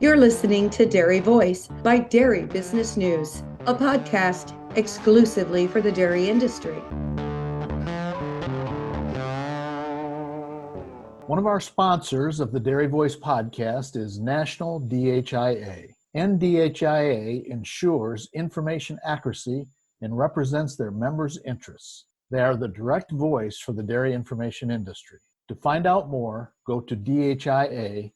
You're listening to Dairy Voice by Dairy Business News, a podcast exclusively for the dairy industry. One of our sponsors of the Dairy Voice podcast is National DHIA. NDHIA ensures information accuracy and represents their members' interests. They are the direct voice for the dairy information industry. To find out more, go to dhia.org.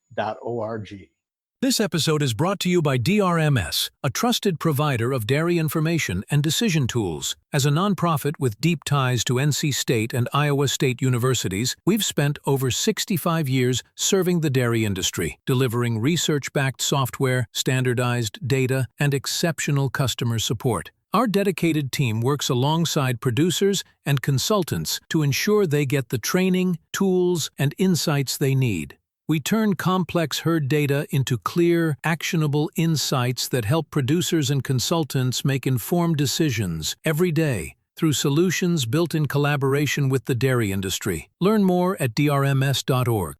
This episode is brought to you by DRMS, a trusted provider of dairy information and decision tools. As a nonprofit with deep ties to NC State and Iowa State universities, we've spent over 65 years serving the dairy industry, delivering research-backed software, standardized data, and exceptional customer support. Our dedicated team works alongside producers and consultants to ensure they get the training, tools, and insights they need. We turn complex herd data into clear, actionable insights that help producers and consultants make informed decisions every day through solutions built in collaboration with the dairy industry. Learn more at drms.org.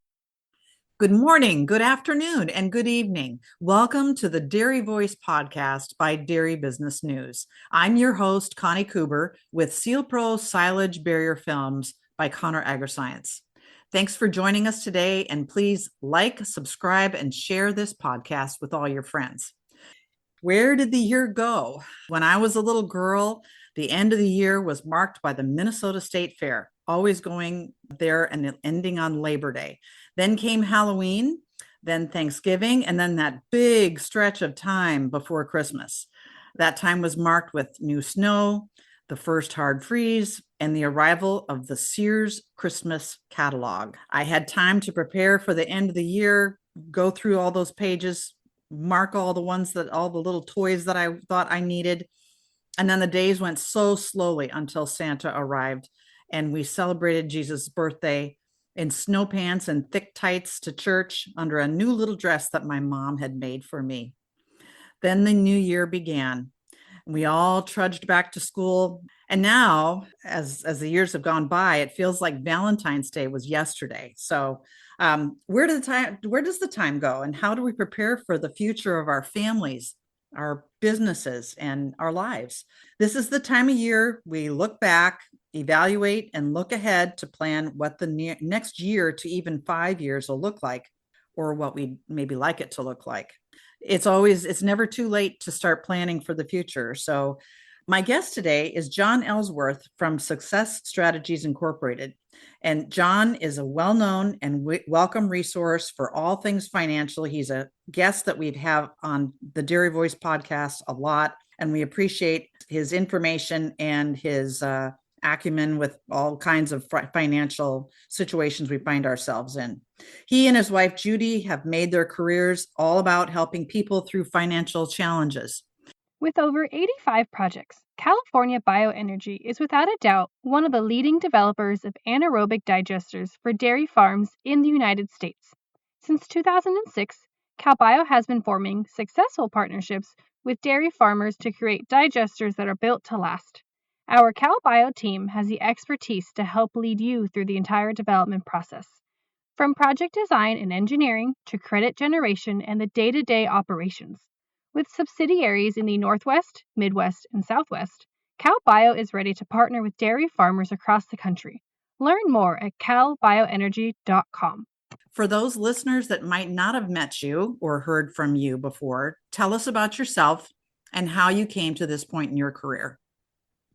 Good morning, good afternoon, and good evening. Welcome to the Dairy Voice podcast by Dairy Business News. I'm your host, Connie Kuber, with Sealpro Silage Barrier Films by Connor Agriscience. Thanks for joining us today, and please like, subscribe, and share this podcast with all your friends. Where did the year go? When I was a little girl, the end of the year was marked by the Minnesota State Fair, always going there and ending on Labor Day. Then came Halloween, then Thanksgiving, and then that big stretch of time before Christmas. That time was marked with new snow, the first hard freeze, and the arrival of the Sears Christmas catalog. I had time to prepare for the end of the year, go through all those pages, mark all the little toys that I thought I needed. And then the days went so slowly until Santa arrived, and we celebrated Jesus' birthday in snow pants and thick tights to church under a new little dress that my mom had made for me. Then the new year began. We all trudged back to school. And now, as the years have gone by, it feels like Valentine's Day was yesterday. So where does the time go? And how do we prepare for the future of our families, our businesses, and our lives? This is the time of year we look back, evaluate, and look ahead to plan what the next year to even 5 years will look like, or what we maybe like it to look like. It's never too late to start planning for the future. So my guest today is John Ellsworth from Success Strategies Incorporated. And John is a well-known and welcome resource for all things financial. He's a guest that we've had on the Dairy Voice podcast a lot, and we appreciate his information and his acumen with all kinds of financial situations we find ourselves in. He and his wife, Judy, have made their careers all about helping people through financial challenges. With over 85 projects, California Bioenergy is without a doubt one of the leading developers of anaerobic digesters for dairy farms in the United States. Since 2006, CalBio has been forming successful partnerships with dairy farmers to create digesters that are built to last. Our CalBio team has the expertise to help lead you through the entire development process. From project design and engineering to credit generation and the day-to-day operations. With subsidiaries in the Northwest, Midwest, and Southwest, CalBio is ready to partner with dairy farmers across the country. Learn more at calbioenergy.com. For those listeners that might not have met you or heard from you before, tell us about yourself and how you came to this point in your career.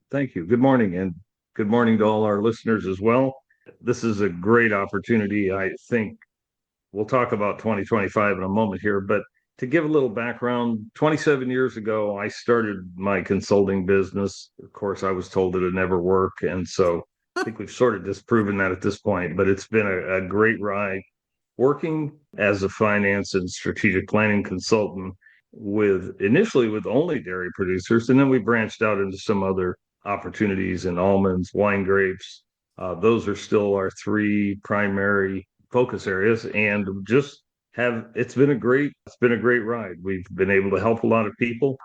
Thank you. Good morning, and good morning to all our listeners as well. This is a great opportunity. I think we'll talk about 2025 in a moment here, but to give a little background, 27 years ago, I started my consulting business. Of course, I was told it'd never work, and so I think we've sort of disproven that at this point, but it's been a great ride working as a finance and strategic planning consultant initially with only dairy producers, and then we branched out into some other opportunities in almonds, wine grapes. Those are still our three primary focus areas, and it's been a great ride. We've been able to help a lot of people.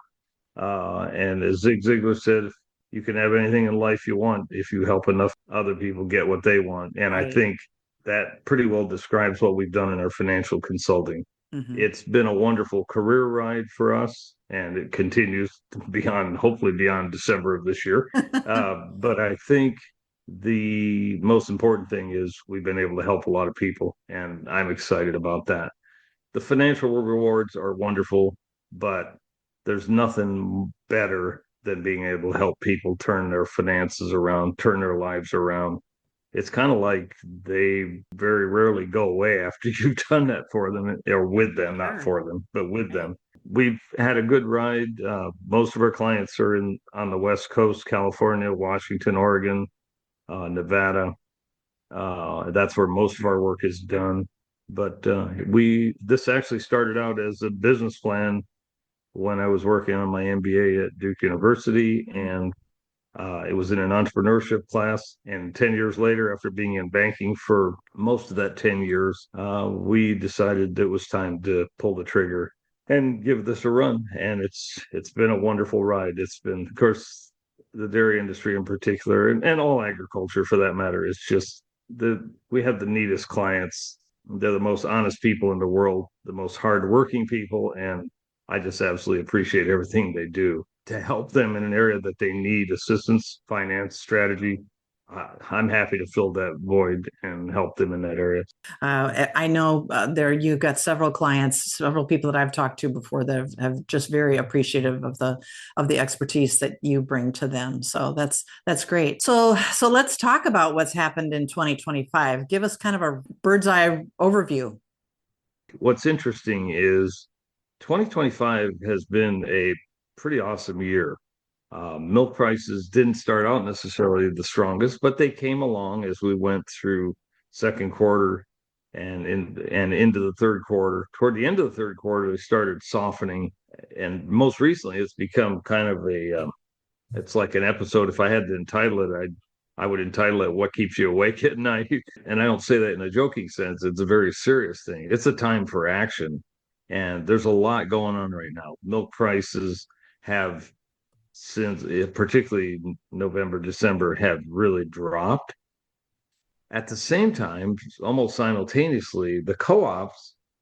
And as Zig Ziglar said, you can have anything in life you want if you help enough other people get what they want. And I think that pretty well describes what we've done in our financial consulting. It's been a wonderful career ride for us, and it continues hopefully beyond December of this year. But I think the most important thing is we've been able to help a lot of people, and I'm excited about that. The financial rewards are wonderful, but there's nothing better than being able to help people turn their finances around, turn their lives around. It's kind of like they very rarely go away after you've done that for them, or with them, not for them, but with them. We've had a good ride. Most of our clients are on the West Coast, California, Washington, Oregon, Nevada. That's where most of our work is done. But this actually started out as a business plan when I was working on my MBA at Duke University, and it was in an entrepreneurship class. And 10 years later, after being in banking for most of that 10 years, we decided it was time to pull the trigger and give this a run. And it's been a wonderful ride. It's been, of course, the dairy industry in particular, and all agriculture for that matter, is just we have the neatest clients. They're the most honest people in the world, the most hardworking people, and I just absolutely appreciate everything they do to help them in an area that they need assistance, finance, strategy. I'm happy to fill that void and help them in that area. I know you've got several clients, several people that I've talked to before that have just very appreciative of the expertise that you bring to them. So that's great. So let's talk about what's happened in 2025. Give us kind of a bird's eye overview. What's interesting is 2025 has been a pretty awesome year. Milk prices didn't start out necessarily the strongest, but they came along as we went through second quarter and into the third quarter. Toward the end of the third quarter, they started softening, and most recently, it's become kind of it's like an episode. If I had to entitle it, I would entitle it "What Keeps You Awake at Night," and I don't say that in a joking sense. It's a very serious thing. It's a time for action, and there's a lot going on right now. Milk prices have, since particularly November, December, have really dropped. At the same time, almost simultaneously,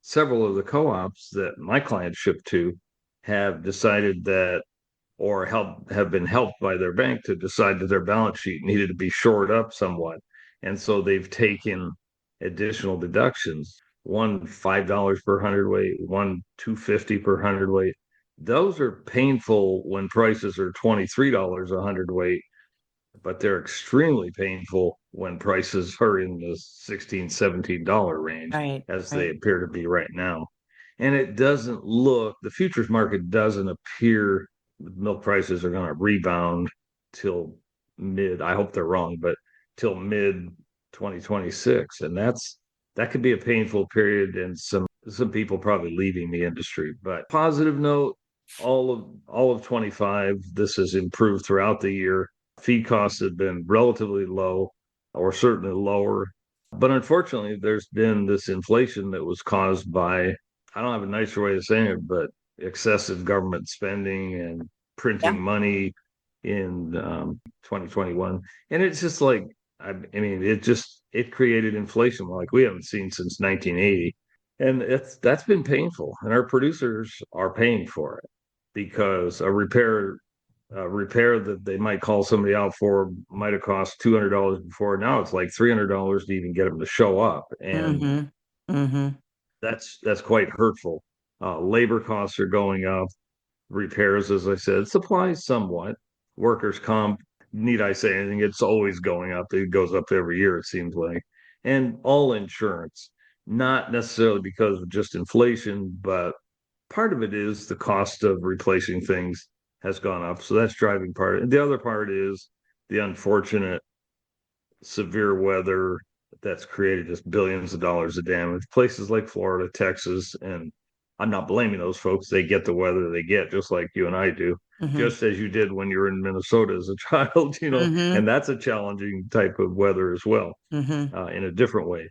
several of the co-ops that my clients ship to, have decided that, or have been helped by their bank to decide that their balance sheet needed to be shored up somewhat. And so they've taken additional deductions, one $5 per hundredweight, one $2.50 per hundredweight. Those are painful when prices are $23 a hundredweight, but they're extremely painful when prices are in the $16, $17 range, as they appear to be right now. And the futures market doesn't appear milk prices are going to rebound till I hope they're wrong, but till mid 2026. And that could be a painful period, and some people probably leaving the industry. But positive note, all of 25, this has improved throughout the year. Feed costs have been relatively low, or certainly lower. But unfortunately, there's been this inflation that was caused by, I don't have a nicer way of saying it, but excessive government spending and printing money in 2021. And it's just like, I mean, it created inflation like we haven't seen since 1980. And that's been painful. And our producers are paying for it, because a repair that they might call somebody out for might have cost $200 before. Now it's like $300 to even get them to show up. And that's quite hurtful. Labor costs are going up. Repairs, as I said, supplies somewhat. Workers' comp, need I say anything? It's always going up. It goes up every year, it seems like. And all insurance, not necessarily because of just inflation, but part of it is the cost of replacing things has gone up. So that's driving part. And the other part is the unfortunate severe weather that's created just billions of dollars of damage. Places like Florida, Texas, and I'm not blaming those folks. They get the weather they get, just like you and I do, just as you did when you were in Minnesota as a child, and that's a challenging type of weather as well, in a different way.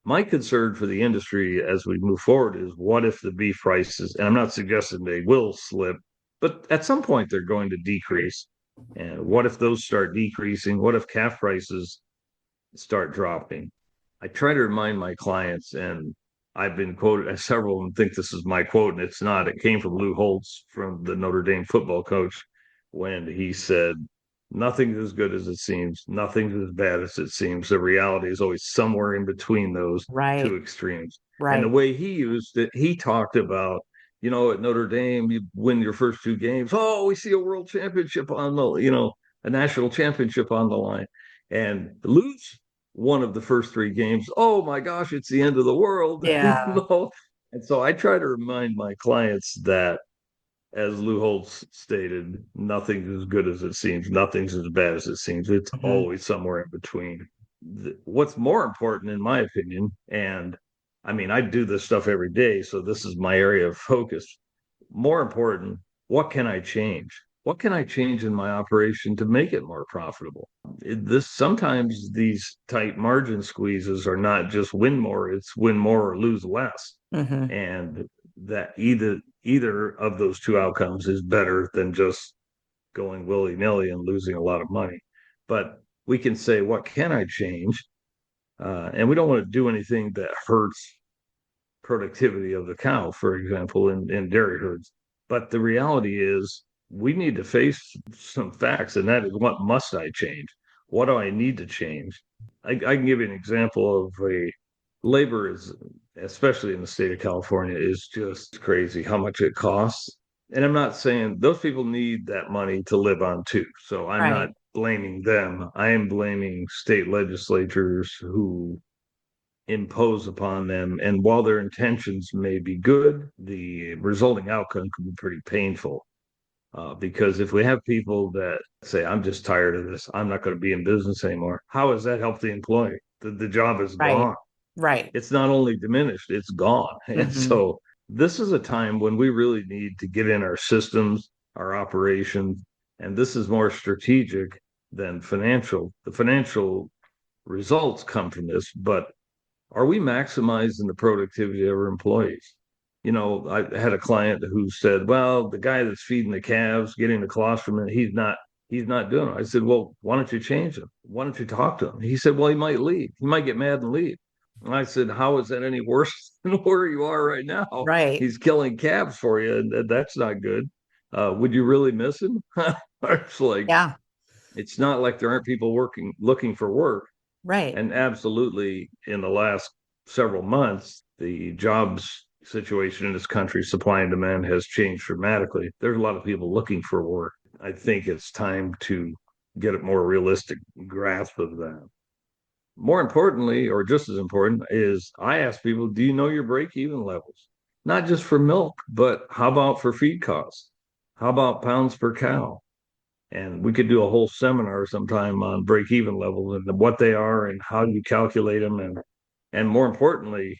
My concern for the industry as we move forward is, what if the beef prices, and I'm not suggesting they will slip, but at some point they're going to decrease. And what if those start decreasing? What if calf prices start dropping? I try to remind my clients, and I've been quoted, and several of them think this is my quote, and it's not. It came from Lou Holtz, from the Notre Dame football coach, when he said, "Nothing's as good as it seems. Nothing's as bad as it seems. The reality is always somewhere in between those Right. two extremes." And the Right. way he used it, he talked about, at Notre Dame, you win your first two games. Oh, we see a world championship on the, a national championship on the line, and lose one of the first three games. Oh my gosh, it's the end of the world. Yeah. And so I try to remind my clients that, as Lou Holtz stated, nothing's as good as it seems. Nothing's as bad as it seems. It's Mhm. always somewhere in between. What's more important, in my opinion, and I mean, I do this stuff every day, so this is my area of focus. More important, what can I change? What can I change in my operation to make it more profitable? This sometimes these tight margin squeezes are not just win more; it's win more or lose less, Mhm. and that either of those two outcomes is better than just going willy-nilly and losing a lot of money. But we can say, what can I change? And we don't want to do anything that hurts productivity of the cow, for example, in dairy herds. But the reality is, we need to face some facts, and that is, what must I change? What do I need to change? I can give you an example of a labor is, especially in the state of California, is just crazy how much it costs. And I'm not saying those people need that money to live on too. So I'm not Right. blaming them. I am blaming state legislatures who impose upon them. And while their intentions may be good, the resulting outcome can be pretty painful. Because if we have people that say, "I'm just tired of this, I'm not going to be in business anymore," how does that help the employee? The job is Right. gone. Right. It's not only diminished, it's gone. And Mhm. so this is a time when we really need to get in our systems, our operations, and this is more strategic than financial. The financial results come from this, but are we maximizing the productivity of our employees? I had a client who said, "Well, the guy that's feeding the calves, getting the colostrum, and he's not doing it." I said, "Well, why don't you change him? Why don't you talk to him?" He said, "Well, he might leave. He might get mad and leave." And I said, "How is that any worse than where you are right now? Right. He's killing calves for you, and that's not good. Would you really miss him?" It's like, Yeah. it's not like there aren't people looking for work. Right. And absolutely, in the last several months, the jobs situation in this country, supply and demand, has changed dramatically. There's a lot of people looking for work. I think it's time to get a more realistic grasp of that. More importantly, or just as important, is I ask people, do you know your break even levels? Not just for milk, but how about for feed costs? How about pounds per cow? And we could do a whole seminar sometime on break even levels and what they are and how you calculate them, and more importantly,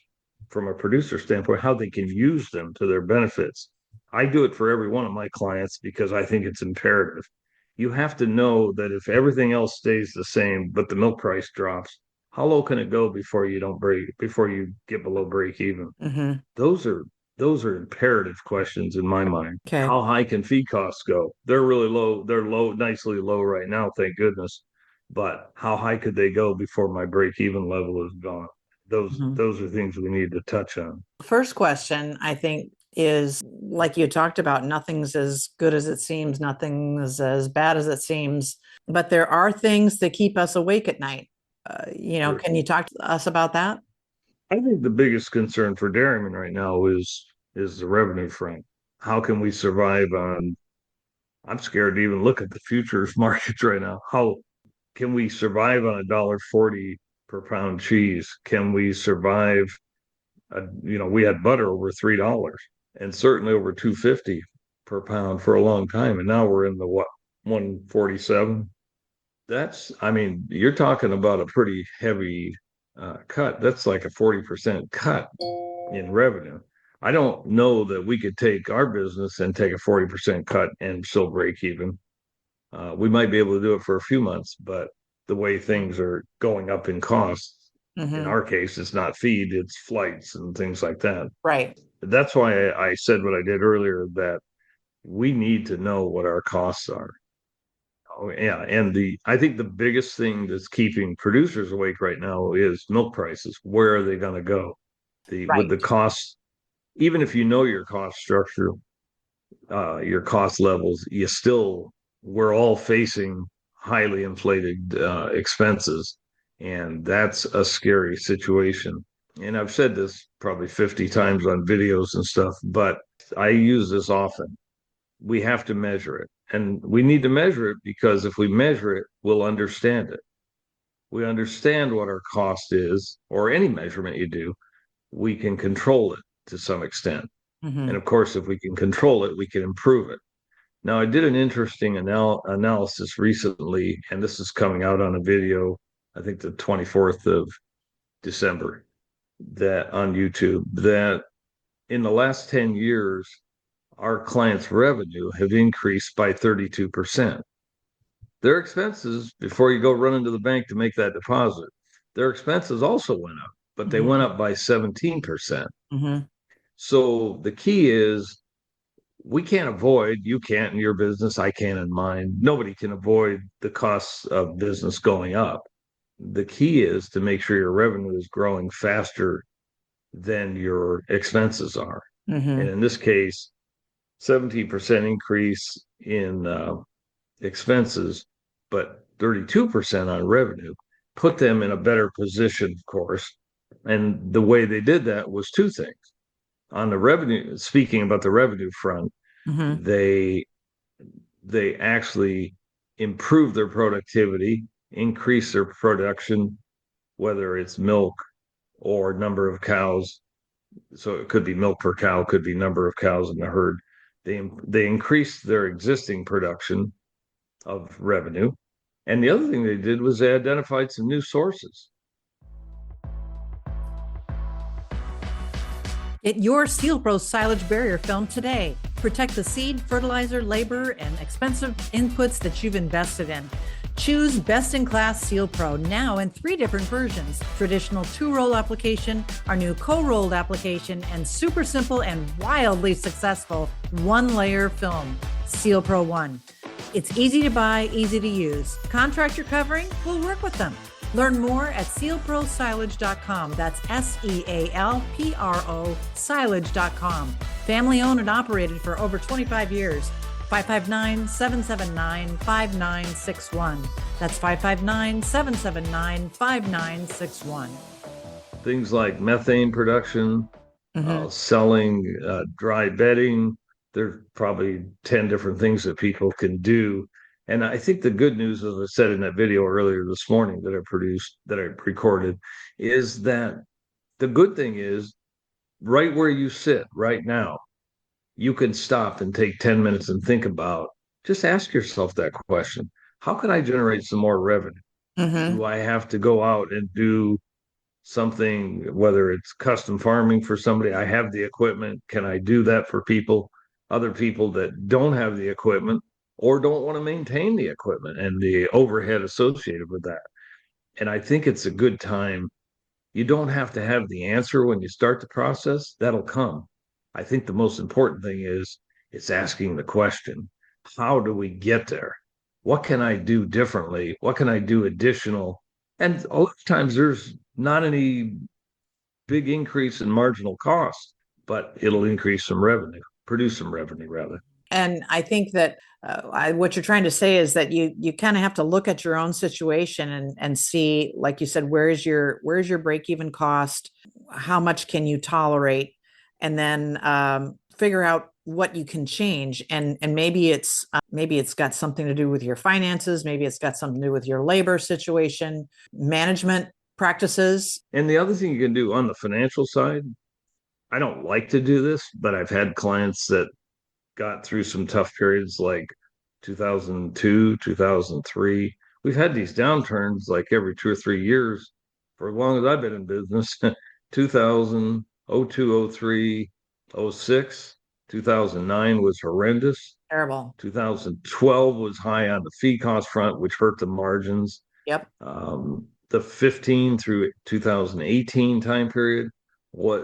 from a producer standpoint, how they can use them to their benefits. I do it for every one of my clients because I think it's imperative. You have to know that if everything else stays the same but the milk price drops, how low can it go before you get below break even? Mhm. Those are imperative questions in my mind. Okay. How high can feed costs go? They're really low. They're low, nicely low right now, thank goodness. But how high could they go before my break even level is gone? Those Mhm. those are things we need to touch on. First question, I think, is like you talked about, nothing's as good as it seems, nothing's as bad as it seems, but there are things that keep us awake at night. Sure. Can you talk to us about that? I think the biggest concern for dairymen right now is the revenue front. How can we survive on? I'm scared to even look at the futures markets right now. How can we survive on $1.40 per pound cheese? Can we survive? We had butter over $3 and certainly over 250 per pound for a long time, and now we're in the what, 147. I mean, you're talking about a pretty heavy cut. That's like a 40% cut in revenue. I don't know that we could take our business and take a 40% cut and still break even. We might be able to do it for a few months, but the way things are going up in costs, in Hmm. our case, it's not feed, it's flights and things like that. Right. That's why I said what I did earlier, that we need to know what our costs are. Oh, yeah, and I think the biggest thing that's keeping producers awake right now is milk prices. Where are they going to go? with the costs, even if you know your cost structure, your cost levels, we're all facing highly inflated expenses. And that's a scary situation. And I've said this probably 50 times on videos and stuff, but I use this often. We have to measure it. And we need to measure it because if we measure it, we'll understand it. We understand what our cost is, or any measurement you do, we can control it to some extent. Mm-hmm. And of course, if we can control it, we can improve it. Now, I did an interesting analysis recently, and this is coming out on a video, I think the 24th of December, that on YouTube, that in the last 10 years, our clients' revenue have increased by 32%. Their expenses, before you go running to the bank to make that deposit, their expenses also went up, but they went up by 17%. Mm-hmm. So the key is, we can't avoid, you can't in your business, I can't in mine. Nobody can avoid the costs of business going up. The key is to make sure your revenue is growing faster than your expenses are. Mm-hmm. And in this case, 17% increase in expenses, but 32% on revenue put them in a better position, of course. And the way they did that was two things. On the revenue, speaking about the revenue front, Mm-hmm. they actually improve their productivity, increase their production, whether it's milk or number of cows. So it could be milk per cow, could be number of cows in the herd. They increase their existing production of revenue. And the other thing they did was they identified some new sources. Get your Sealpro Silage Barrier Film today. Protect the seed, fertilizer, labor, and expensive inputs that you've invested in. Choose best-in-class Sealpro now in 3 different versions: traditional 2-roll application, our new co-rolled application, and super simple and wildly successful 1-layer film, Sealpro 1. It's easy to buy, easy to use. Contractor covering? We'll work with them. Learn more at sealprosilage.com. That's SEALPRO silage.com. Family owned and operated for over 25 years. 559-779-5961. That's 559-779-5961. Things like methane production, selling dry bedding. There's probably 10 different things that people can do. And I think the good news, as I said in that video earlier this morning that I recorded, is that the good thing is right where you sit right now, you can stop and take 10 minutes and think about, just ask yourself that question. How can I generate some more revenue? Do I have to go out and do something, whether it's custom farming for somebody? I have the equipment. Can I do that for other people that don't have the equipment or don't want to maintain the equipment and the overhead associated with that? And I think it's a good time. You don't have to have the answer when you start the process. That'll come. I think the most important thing is it's asking the question, how do we get there? What can I do differently? What can I do additional? And a lot of times there's not any big increase in marginal cost, but it'll increase some revenue, produce some revenue rather. And I think that what you're trying to say is that you kind of have to look at your own situation and see, like you said, where's your break-even cost? How much can you tolerate? And then figure out what you can change. And maybe it's got something to do with your finances. Maybe it's got something to do with your labor situation, management practices. And the other thing you can do on the financial side, I don't like to do this, but I've had clients that got through some tough periods like 2002, 2003. We've had these downturns like every 2 or 3 years for as long as I've been in business. 2000, 02, 03, 06, 2009 was horrendous. Terrible. 2012 was high on the feed cost front, which hurt the margins. Yep. The 15 through 2018 time period,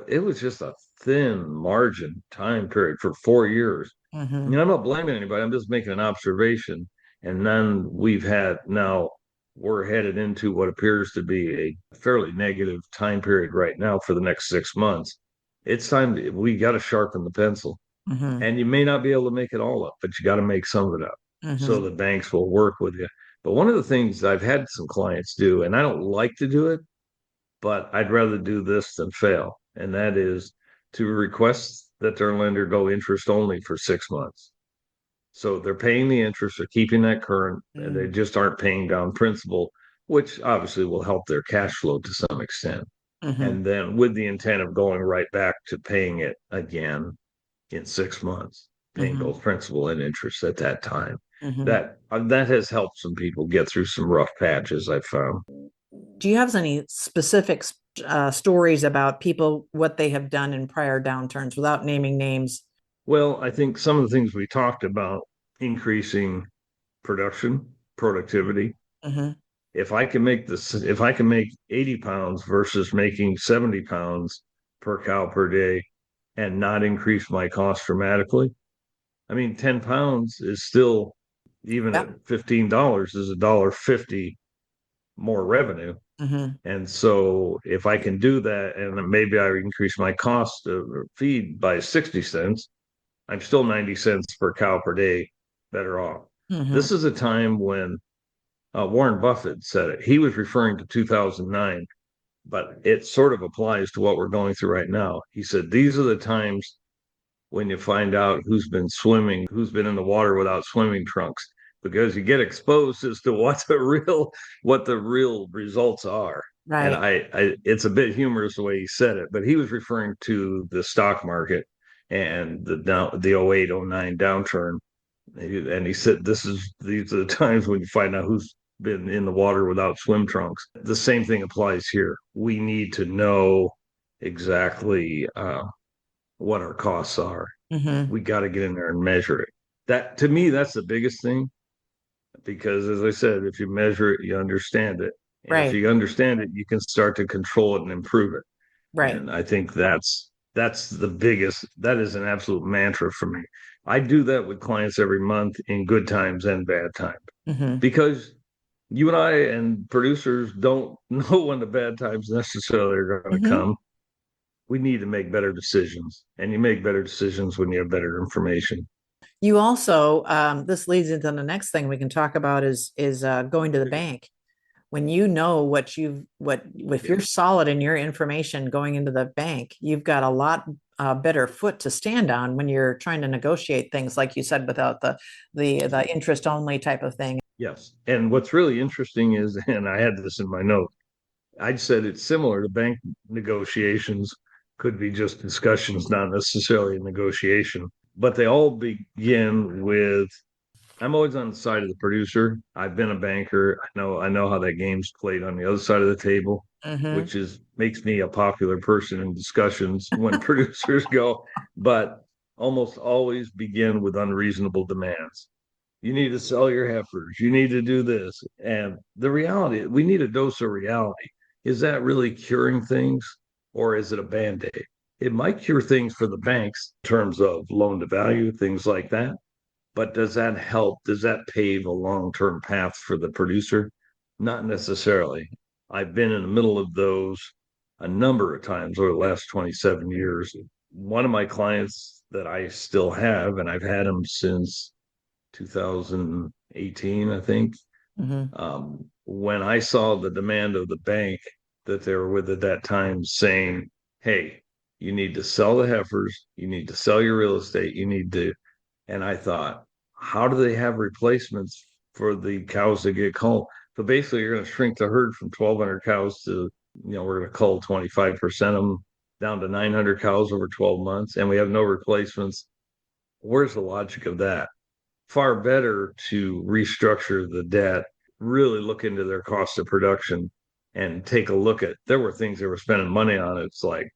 it was just a thin margin time period for 4 years. I'm not blaming anybody. I'm just making an observation. And then we've had now we're headed into what appears to be a fairly negative time period right now for the next 6 months. It's time we got to sharpen the pencil. Mm-hmm. And you may not be able to make it all up, but you got to make some of it up. So Mm-hmm. the banks will work with you. But one of the things I've had some clients do, and I don't like to do it, but I'd rather do this than fail. And that is to request that their lender go interest only for 6 months. So they're paying the interest, they're keeping that current, and they just aren't paying down principal, which obviously will help their cash flow to some extent. Mm-hmm. And then with the intent of going right back to paying it again in 6 months, paying Mm-hmm. both principal and interest at that time. Mm-hmm. That has helped some people get through some rough patches, I've found. Do you have any specific stories about people, what they have done in prior downturns without naming names? Well, I think some of the things we talked about, increasing production, productivity. Mm-hmm. If I can make 80 pounds versus making 70 pounds per cow per day and not increase my cost dramatically, I mean, 10 pounds is still, even Yeah. at $15, is $1.50 more revenue. Mm-hmm. And so if I can do that and maybe I increase my cost of feed by 60 cents, I'm still 90 cents per cow per day better off. Mm-hmm. This is a time when Warren Buffett said it. He was referring to 2009, but it sort of applies to what we're going through right now. He said, these are the times when you find out who's been swimming, who's been in the water without swimming trunks, because you get exposed as to what the real results are. And Right. it's a bit humorous the way he said it, but he was referring to the stock market and the 08, 09 downturn. And he said, these are the times when you find out who's been in the water without swim trunks. The same thing applies here. We need to know exactly what our costs are. Mm-hmm. We got to get in there and measure it. That, to me, that's the biggest thing, because as I said, if you measure it, you understand it. And if Right. you understand it, you can start to control it and improve it. Right. And I think that's the biggest, that is an absolute mantra for me. I do that with clients every month in good times and bad times, Mm-hmm. because you and I and producers don't know when the bad times necessarily are going to Mm-hmm. come. We need to make better decisions, and you make better decisions when you have better information. You also, this leads into the next thing we can talk about is going to the bank. When you know if you're solid in your information going into the bank, you've got a lot better foot to stand on when you're trying to negotiate things, like you said, without the interest only type of thing. Yes. And what's really interesting is, and I had this in my note, I said it's similar to bank negotiations, could be just discussions, not necessarily a negotiation, but they all begin with, I'm always on the side of the producer. I've been a banker. I know how that game's played on the other side of the table, Mm-hmm. which makes me a popular person in discussions when producers go, but almost always begin with unreasonable demands. You need to sell your heifers. You need to do this. And the reality, we need a dose of reality. Is that really curing things, or is it a band-aid? It might cure things for the banks in terms of loan to value, things like that. But does that help? Does that pave a long-term path for the producer? Not necessarily. I've been in the middle of those a number of times over the last 27 years. One of my clients that I still have, and I've had him since 2018, I think. Mm-hmm. When I saw the demand of the bank that they were with at that time saying, hey, you need to sell the heifers, you need to sell your real estate, you need to, and I thought, how do they have replacements for the cows that get culled? So basically, you're going to shrink the herd from 1,200 cows to, we're going to cull 25% of them down to 900 cows over 12 months, and we have no replacements. Where's the logic of that? Far better to restructure the debt, really look into their cost of production, and take a look at, there were things they were spending money on. It's like,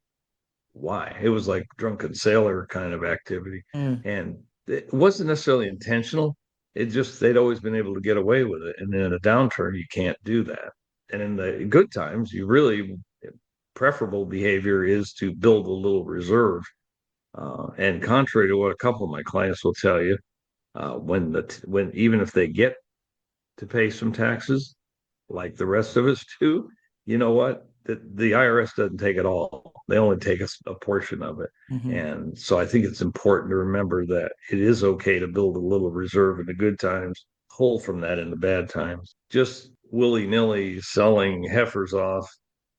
why? It was like drunken sailor kind of activity. Mm. And it wasn't necessarily intentional. It just, they'd always been able to get away with it. And in a downturn, you can't do that. And in the good times, preferable behavior is to build a little reserve. And contrary to what a couple of my clients will tell you, when even if they get to pay some taxes, like the rest of us do, you know what? The IRS doesn't take it all. They only take a portion of it. Mm-hmm. And so I think it's important to remember that it is okay to build a little reserve in the good times, pull from that in the bad times. Just willy-nilly selling heifers off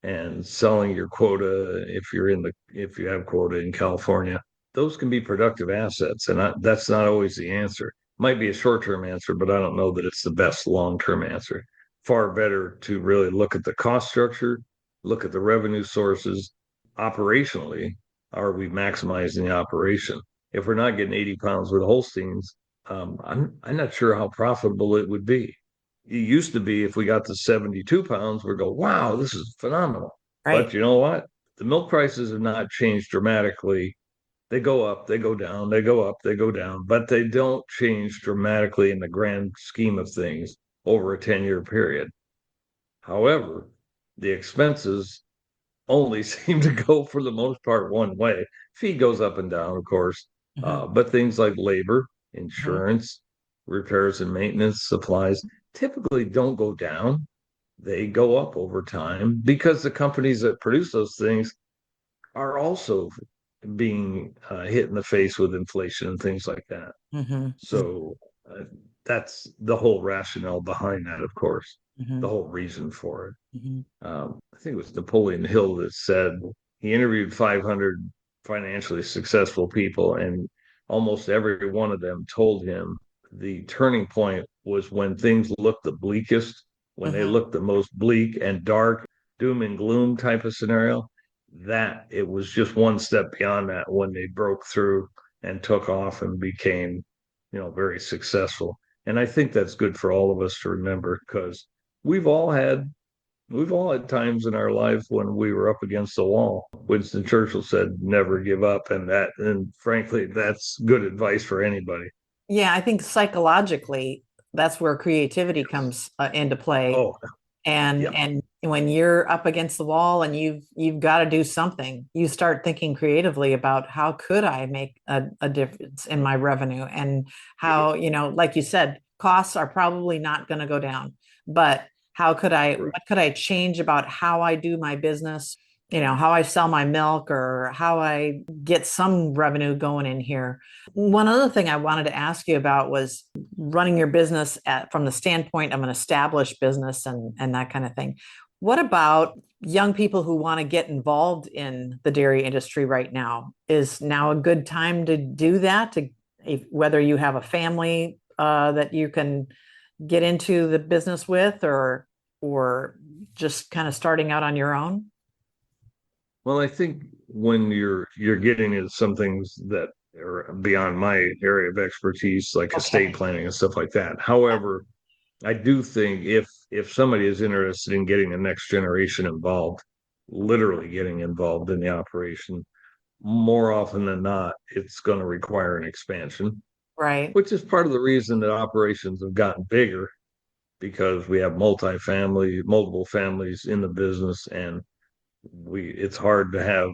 and selling your quota if you have quota in California, those can be productive assets. And that's not always the answer. Might be a short-term answer, but I don't know that it's the best long-term answer. Far better to really look at the cost structure, look at the revenue sources. Operationally, are we maximizing the operation? If we're not getting 80 pounds with Holsteins, I'm not sure how profitable it would be. It used to be if we got to 72 pounds, we'd go, wow, this is phenomenal. Right. But you know what? The milk prices have not changed dramatically. They go up, they go down, they go up, they go down, but they don't change dramatically in the grand scheme of things over a 10-year period. However, the expenses only seem to go for the most part one way. Feed goes up and down, of course, but things like labor, insurance, repairs and maintenance, supplies typically don't go down. They go up over time because the companies that produce those things are also being hit in the face with inflation and things like that. Mm-hmm. So that's the whole rationale behind that, of course, the whole reason for it. I think it was Napoleon Hill that said he interviewed 500 financially successful people, and almost every one of them told him the turning point was when things looked the bleakest, when they looked the most bleak and dark, doom and gloom type of scenario. That it was just one step beyond that when they broke through and took off and became, very successful. And I think that's good for all of us to remember, because we've all had times in our life when we were up against the wall. Winston Churchill said, never give up. And frankly, that's good advice for anybody. Yeah, I think psychologically, that's where creativity comes into play. Oh, and when you're up against the wall and you've got to do something, you start thinking creatively about how could I make a difference in my revenue, and how, like you said, costs are probably not going to go down, but what could I change about how I do my business, how I sell my milk, or how I get some revenue going in here. One other thing I wanted to ask you about was running your business from the standpoint of an established business and that kind of thing. What about young people who want to get involved in the dairy industry right now? Is now a good time to do that, whether you have a family that you can get into the business with, or just kind of starting out on your own? Well, I think when you're getting into some things that are beyond my area of expertise, like estate planning and stuff like that. However, I do think if somebody is interested in getting the next generation involved, literally getting involved in the operation, more often than not, it's going to require an expansion. Right. Which is part of the reason that operations have gotten bigger, because we have multiple families in the business, and it's hard to have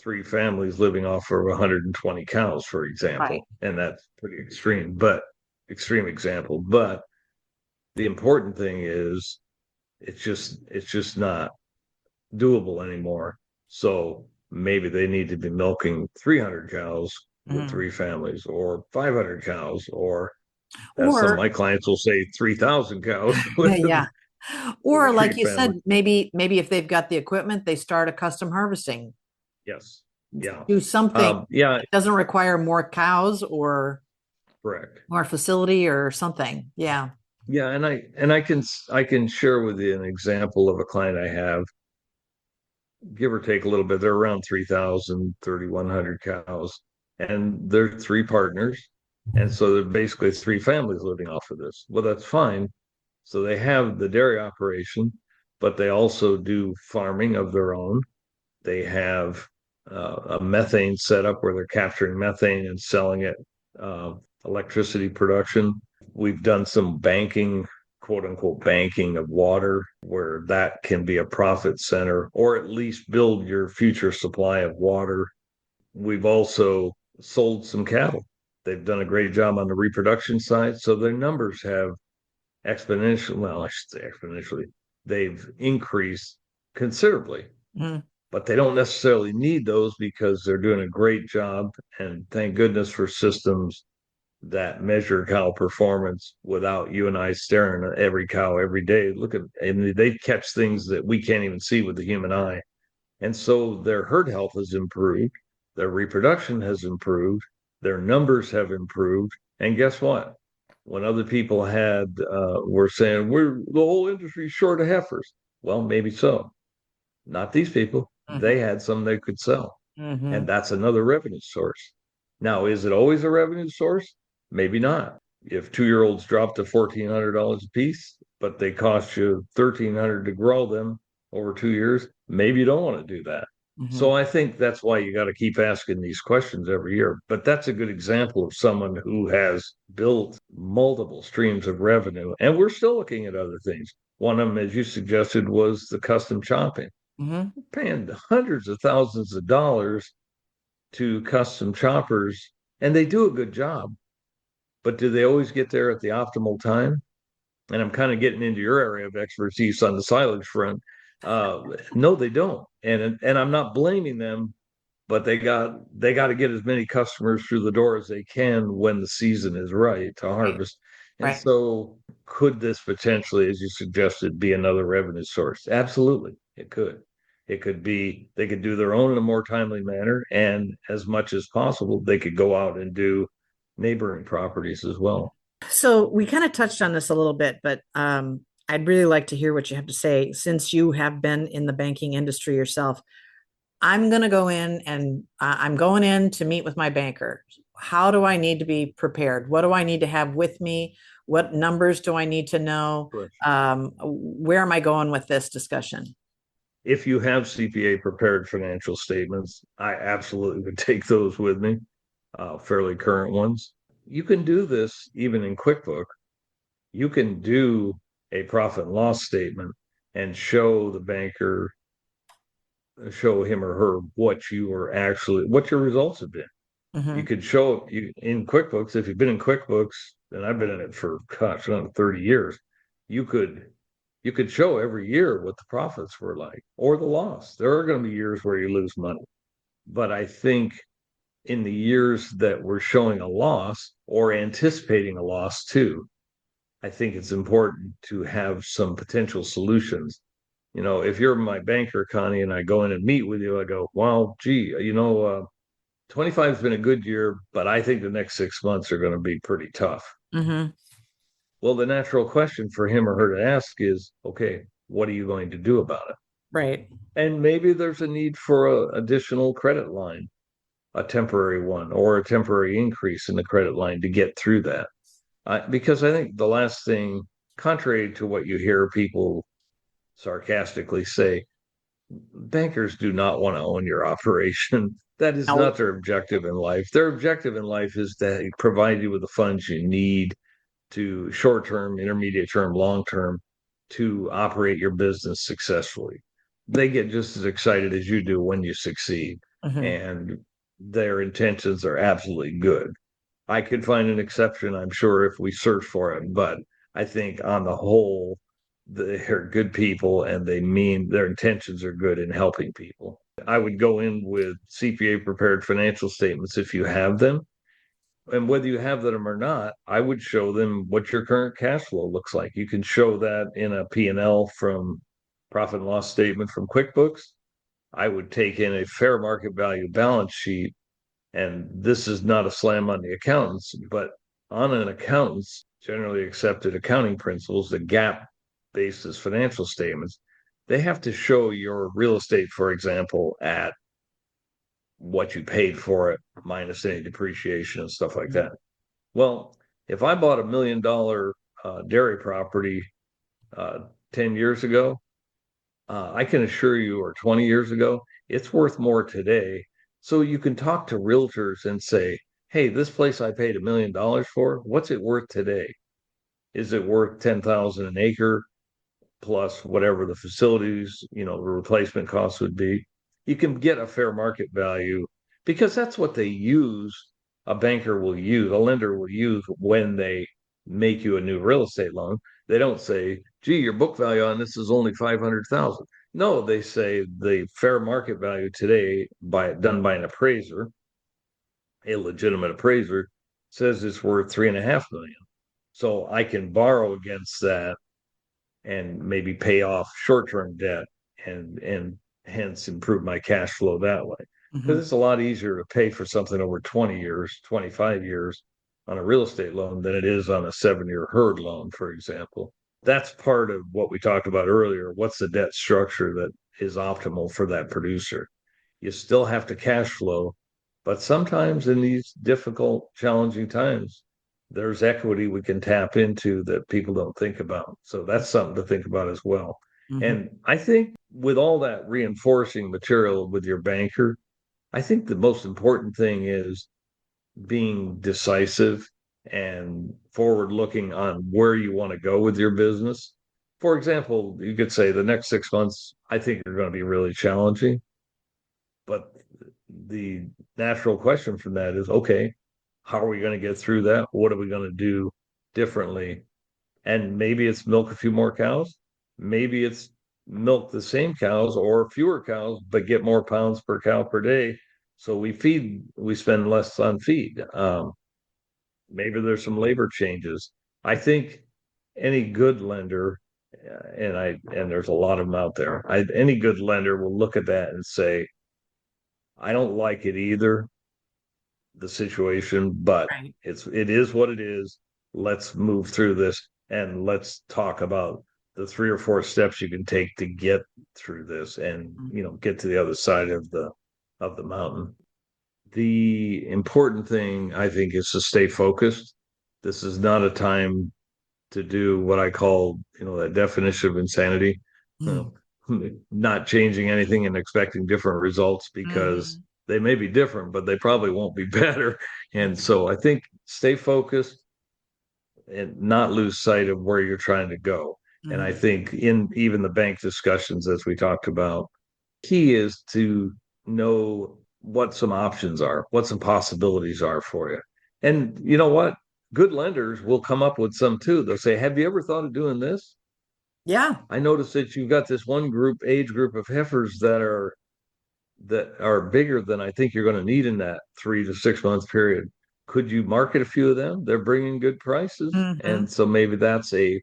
3 families living off of 120 cows, for example. Right. And that's pretty extreme example. But the important thing is it's just not doable anymore. So maybe they need to be milking 300 cows with 3 families, or 500 cows, or some of my clients will say 3,000 cows. Yeah. Or like you said, maybe if they've got the equipment, they start a custom harvesting. Yes. Yeah. Do something. It doesn't require more cows or correct. more facility or something. Yeah. Yeah, and I can share with you an example of a client I have, give or take a little bit. They're around 3,000, 3,100 cows, and they're 3 partners. And so they're basically 3 families living off of this. Well, that's fine. So they have the dairy operation, but they also do farming of their own. They have a methane setup where they're capturing methane and selling it, electricity production. We've done some banking, quote unquote, banking of water, where that can be a profit center, or at least build your future supply of water. We've also sold some cattle. They've done a great job on the reproduction side. So their numbers have exponentially. Well, I should say exponentially. They've increased considerably, but they don't necessarily need those because they're doing a great job. And thank goodness for systems that measure cow performance without you and I staring at every cow every day. Look at, and they catch things that we can't even see with the human eye. And so their herd health has improved, their reproduction has improved, their numbers have improved. And guess what? When other people were saying the whole industry's short of heifers. Well, maybe so. Not these people. They had some they could sell. And that's another revenue source. Now, is it always a revenue source? Maybe not. If 2-year-olds drop to $1,400 a piece, but they cost you $1,300 to grow them over 2 years, maybe you don't want to do that. So I think that's why you got to keep asking these questions every year. But that's a good example of someone who has built multiple streams of revenue. And we're still looking at other things. One of them, as you suggested, was the custom chopping. Paying hundreds of thousands of dollars to custom choppers, and they do a good job. But do they always get there at the optimal time? And I'm kind of getting into your area of expertise on the silage front. No, they don't. And I'm not blaming them, but they got to get as many customers through the door as they can when the season is right to harvest. And so could this potentially, as you suggested, be another revenue source? Absolutely, it could. It could be they could do their own in a more timely manner, and as much as possible, they could go out and do neighboring properties as well. So we kind of touched on this a little bit, but I'd really like to hear what you have to say since you have been in the banking industry yourself. I'm going to go in and I'm going in to meet with my banker. How do I need to be prepared? What do I need to have with me? What numbers do I need to know? Where am I going with this discussion? If you have CPA prepared financial statements, I absolutely would take those with me, fairly current ones. You can do this even in QuickBooks. You can do a profit and loss statement and show the banker, show him or her what your results have been. You could show you in QuickBooks. If you've been in QuickBooks, and I've been in it for 30 years, you could show every year what the profits were like or the loss. There are going to be years where you lose money, but I think in the years that we're showing a loss or anticipating a loss too, I think it's important to have some potential solutions. If you're my banker, Connie, and I go in and meet with you, I go, well, gee, 25 has been a good year, but I think the next 6 months are going to be pretty tough. Well, the natural question for him or her to ask is, okay, what are you going to do about it? Right. And maybe there's a need for an additional credit line, a temporary one, or a temporary increase in the credit line to get through that. Because I think the last thing, contrary to what you hear people sarcastically say, bankers do not want to own your operation. That is not their objective in life. Their objective in life is to provide you with the funds you need to short-term, intermediate-term, long-term to operate your business successfully. They get just as excited as you do when you succeed, and their intentions are absolutely good. I could find an exception, I'm sure, if we search for it, but I think on the whole, they're good people and their intentions are good in helping people. I would go in with CPA prepared financial statements if you have them. And whether you have them or not, I would show them what your current cash flow looks like. You can show that in a P&L from profit and loss statement from QuickBooks. I would take in a fair market value balance sheet. And this is not a slam on the accountants, but on an accountant's generally accepted accounting principles, the GAAP basis financial statements, they have to show your real estate, for example, at what you paid for it, minus any depreciation and stuff like that. Well, if I bought $1 million dairy property 10 years ago, I can assure you, or 20 years ago, it's worth more today. So you can talk to realtors and say, hey, this place I paid $1 million for, what's it worth today? Is it worth $10,000 an acre plus whatever the facilities, the replacement costs would be? You can get a fair market value because that's what they use. A banker will use, a lender will use when they make you a new real estate loan. They don't say, gee, your book value on this is only 500,000. No, they say the fair market value today done by an appraiser, a legitimate appraiser, says it's worth 3.5 million. So I can borrow against that and maybe pay off short-term debt and hence improve my cash flow that way. Because it's a lot easier to pay for something over 20 years, 25 years on a real estate loan than it is on a 7-year HERD loan, for example. That's part of what we talked about earlier. What's the debt structure that is optimal for that producer? You still have to cash flow, but sometimes in these difficult, challenging times, there's equity we can tap into that people don't think about. So that's something to think about as well. And I think with all that reinforcing material with your banker, I think the most important thing is being decisive and forward looking on where you want to go with your business. For example, you could say the next 6 months, I think are going to be really challenging. But the natural question from that is, okay, how are we going to get through that? What are we going to do differently? And maybe it's milk a few more cows. Maybe it's milk the same cows or fewer cows, but get more pounds per cow per day. So we spend less on feed. Maybe there's some labor changes. I think any good lender, and there's a lot of them out there. Any good lender will look at that and say, I don't like it either, the situation, but it is what it is. Let's move through this and let's talk about the 3 or 4 steps you can take to get through this and get to the other side of the mountain. The important thing, I think, is to stay focused. This is not a time to do what I call, that definition of insanity. Not changing anything and expecting different results because they may be different, but they probably won't be better. And so I think stay focused and not lose sight of where you're trying to go. And I think in even the bank discussions, as we talked about, key is to know what some options are, what some possibilities are for you. And you know what? Good lenders will come up with some too. They'll say, have you ever thought of doing this? Yeah. I noticed that you've got this one age group of heifers that are bigger than I think you're going to need in that 3 to 6 month period. Could you market a few of them? They're bringing good prices. And so maybe that's a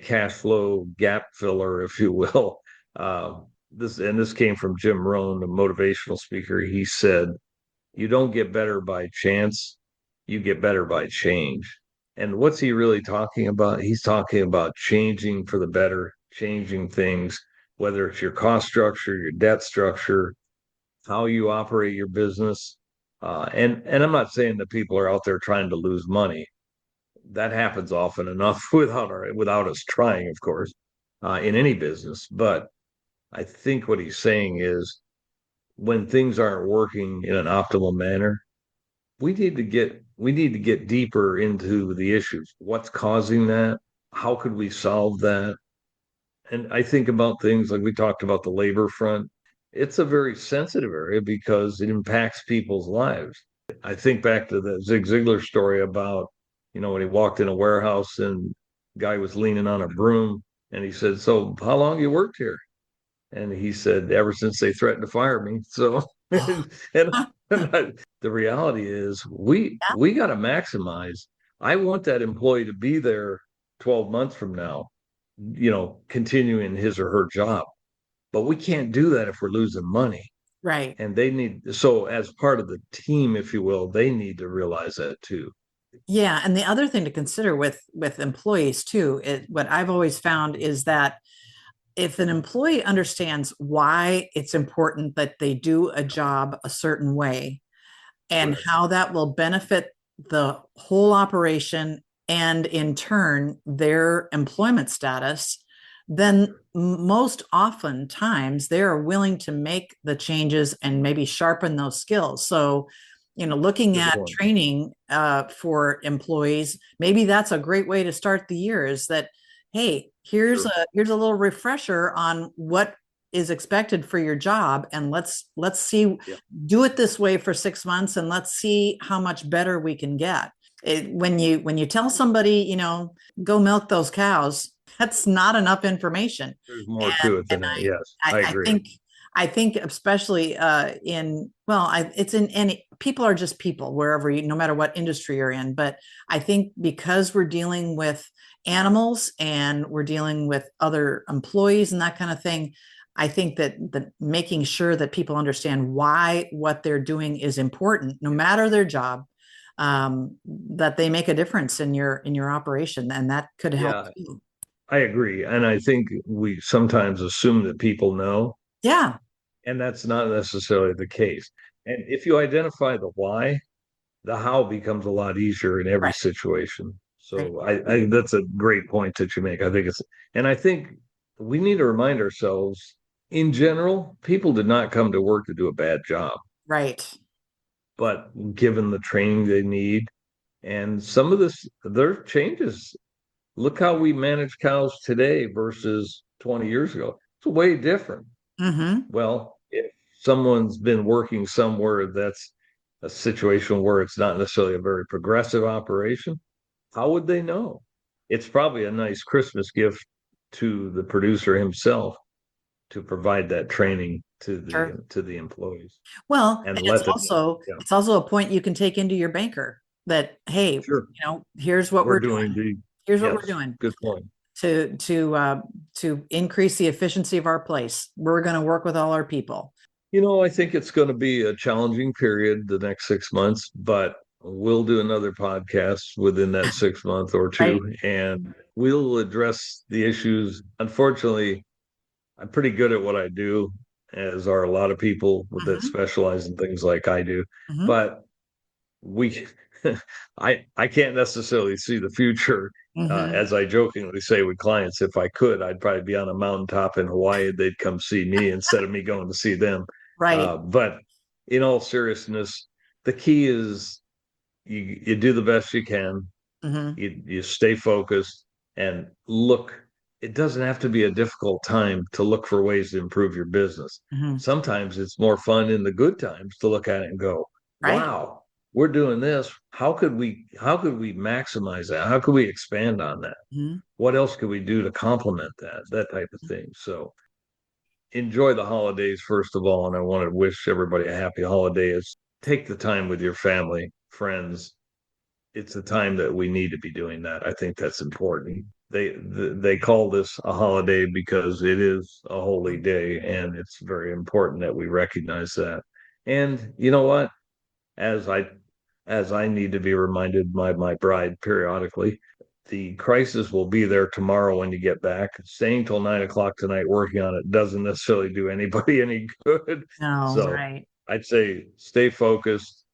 cash flow gap filler, if you will. This came from Jim Rohn, a motivational speaker. He said, you don't get better by chance, you get better by change. And what's he really talking about? He's talking about changing for the better, changing things, whether it's your cost structure, your debt structure, how you operate your business. And I'm not saying that people are out there trying to lose money. That happens often enough without us trying, of course, in any business. But I think what he's saying is when things aren't working in an optimal manner, we need to get deeper into the issues. What's causing that? How could we solve that? And I think about things like we talked about the labor front. It's a very sensitive area because it impacts people's lives. I think back to the Zig Ziglar story about, when he walked in a warehouse and guy was leaning on a broom and he said, so how long you worked here? And he said, ever since they threatened to fire me. So, and the reality is we got to maximize. I want that employee to be there 12 months from now, continuing his or her job. But we can't do that if we're losing money. Right. And so as part of the team, if you will, they need to realize that too. Yeah. And the other thing to consider with employees too, what I've always found is that if an employee understands why it's important that they do a job a certain way and how that will benefit the whole operation and in turn their employment status, then most oftentimes they are willing to make the changes and maybe sharpen those skills. So, looking at training for employees, maybe that's a great way to start the year is that, hey, here's a little refresher on what is expected for your job. And let's see, do it this way for 6 months and let's see how much better we can get. when you tell somebody, go milk those cows, that's not enough information. There's more to it than that. Yes, I agree. I think especially it's in any, people are just people wherever no matter what industry you're in. But I think because we're dealing with animals and we're dealing with other employees and that kind of thing, I think that making sure that people understand why what they're doing is important, no matter their job, that they make a difference in your operation, and that could help too. I agree. And I think we sometimes assume that people know. Yeah. And that's not necessarily the case. And if you identify the why, the how becomes a lot easier in every situation. So I that's a great point that you make. I think we need to remind ourselves, in general, people did not come to work to do a bad job. Right. But given the training they need, and some of there changes. Look how we manage cows today versus 20 years ago. It's way different. Mm-hmm. Well, if someone's been working somewhere that's a situation where it's not necessarily a very progressive operation, how would they know? It's probably a nice Christmas gift to the producer himself to provide that training to the employees. Well, and it's also a point you can take into your banker that, hey, here's what we're doing. Here's what we're doing. Good point. To increase the efficiency of our place. We're going to work with all our people. I think it's going to be a challenging period the next 6 months, but we'll do another podcast within that 6 month or two, and we'll address the issues. Unfortunately, I'm pretty good at what I do, as are a lot of people that specialize in things like I do. But I can't necessarily see the future. As I jokingly say with clients, if I could, I'd probably be on a mountaintop in Hawaii. They'd come see me instead of me going to see them. Right. But in all seriousness, the key is you do the best you can. You stay focused and look. It doesn't have to be a difficult time to look for ways to improve your business. Sometimes it's more fun in the good times to look at it and go, wow, we're doing this. How could we maximize that? How could we expand on that? What else could we do to complement that type of thing? So enjoy the holidays, first of all. And I want to wish everybody a happy holidays. Take the time with your family, friends. It's a time that we need to be doing that. I think that's important. They call this a holiday because it is a holy day, and it's very important that we recognize that. And you know what? As I need to be reminded by my bride periodically, the crisis will be there tomorrow when you get back. Staying till 9:00 tonight working on it doesn't necessarily do anybody any good. No, so I'd say stay focused,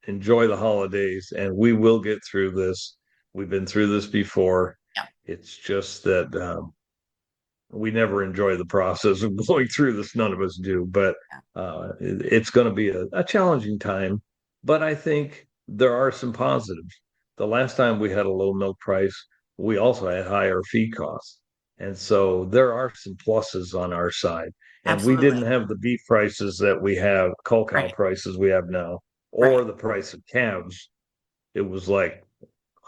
enjoy the holidays, and we will get through this. We've been through this before. Yeah. It's just that we never enjoy the process of going through this. None of us do, but it's going to be a challenging time. But I think there are some positives. The last time we had a low milk price, we also had higher feed costs. And so there are some pluses on our side. And Absolutely. We didn't have the beef prices that we have, cull cow prices we have now, or the price of calves. It was like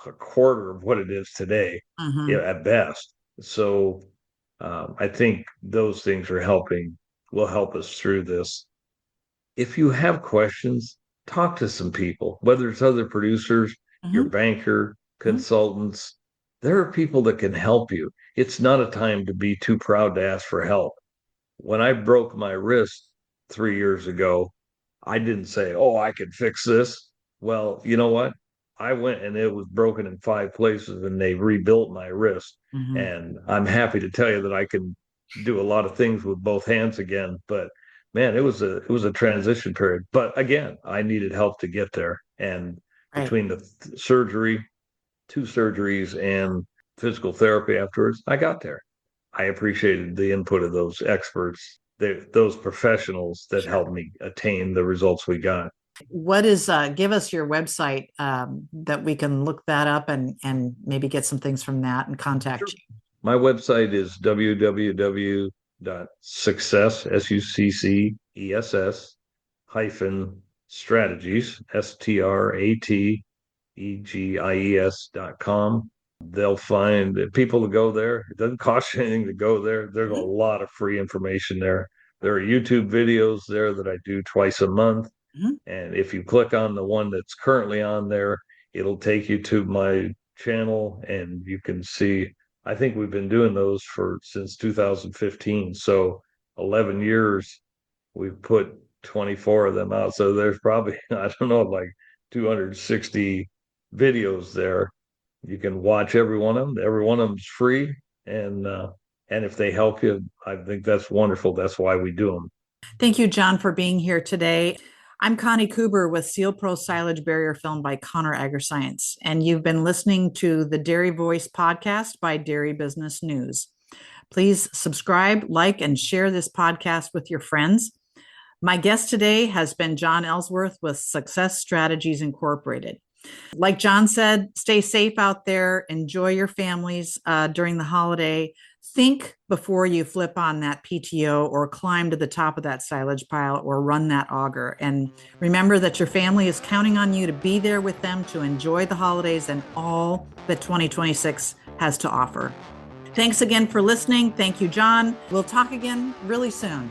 a quarter of what it is today, at best. So I think those things will help us through this. If you have questions, talk to some people, whether it's other producers, your banker, consultants. There are people that can help you. It's not a time to be too proud to ask for help. When I broke my wrist 3 years ago, I didn't say, oh, I could fix this. Well, you know what? I went and it was broken in 5 places and they rebuilt my wrist. And I'm happy to tell you that I can do a lot of things with both hands again. But man, it was a transition period. But again, I needed help to get there. And between the surgery, 2 surgeries, and physical therapy afterwards, I got there. I appreciated the input of those experts, those professionals that helped me attain the results we got. What is, give us your website that we can look that up and maybe get some things from that and contact you. My website is www.success, SUCCESS -strategies, EGIES.com. They'll find people to go there. It doesn't cost you anything to go there. There's a lot of free information there. There are YouTube videos there that I do twice a month. Mhm. And if you click on the one that's currently on there, it'll take you to my channel and you can see. I think we've been doing those since 2015. So 11 years, we've put 24 of them out. So there's probably, I don't know, like 260 videos there. You can watch every one of them. Every one of them's free. And if they help you, I think that's wonderful. That's why we do them. Thank you, John, for being here today. I'm Connie Kuber with Sealpro Silage Barrier Film by Connor Agriscience, and you've been listening to the Dairy Voice podcast by Dairy Business News. Please subscribe, like, and share this podcast with your friends. My guest today has been John Ellsworth with Success Strategies Incorporated. Like John said, stay safe out there. Enjoy your families during the holiday. Think before you flip on that PTO or climb to the top of that silage pile or run that auger. And remember that your family is counting on you to be there with them to enjoy the holidays and all that 2026 has to offer. Thanks again for listening. Thank you, John. We'll talk again really soon.